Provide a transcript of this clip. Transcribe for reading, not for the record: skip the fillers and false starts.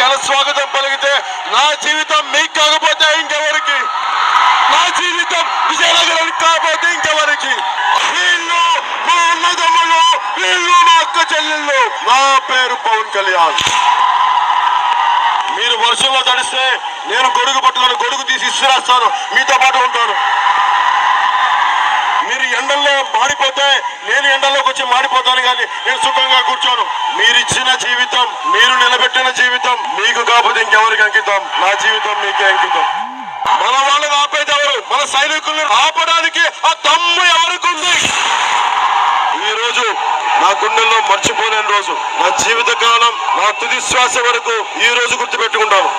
ఘన స్వాగతం పలికితే నా జీవితం మీకు కాకపోతే ఇంకెవరికి, నా జీవితం విజయనగరానికి కాకపోతే ఇంకెవరికి? వీళ్ళు మా అన్నదమ్ములు, వీళ్ళు మా అక్క చెల్లెళ్ళు. నా పేరు పవన్ కళ్యాణ్. మీరు వర్షంలో తడిస్తే నేను గొడుగు పట్టుకొని గొడుగు తీసి ఇసిరేస్తాను, మీతో పాటు ఉంటాను. మీరు ఎండల్లో మాడిపోతే నేను ఎండల్లోకి వచ్చి మాడిపోతాను, కానీ నేను సుఖంగా కూర్చోను. మీరిచ్చిన జీవితం, మీరు నిలబెట్టిన జీవితం మీకు కాకపోతే ఇంకెవరికి అంకితం? నా జీవితం మీకే అంకితం. మన వాళ్ళని ఆపేది ఎవరు? మన సైనికుల్ని ఆపడానికి ఆ దమ్ము ఎవరికి ఉంది? ఈ రోజు నా గుండెల్లో మర్చిపోలేని రోజు. నా జీవిత కాలం, నా తుది శ్వాస వరకు ఈ రోజు గుర్తుపెట్టుకుంటాను.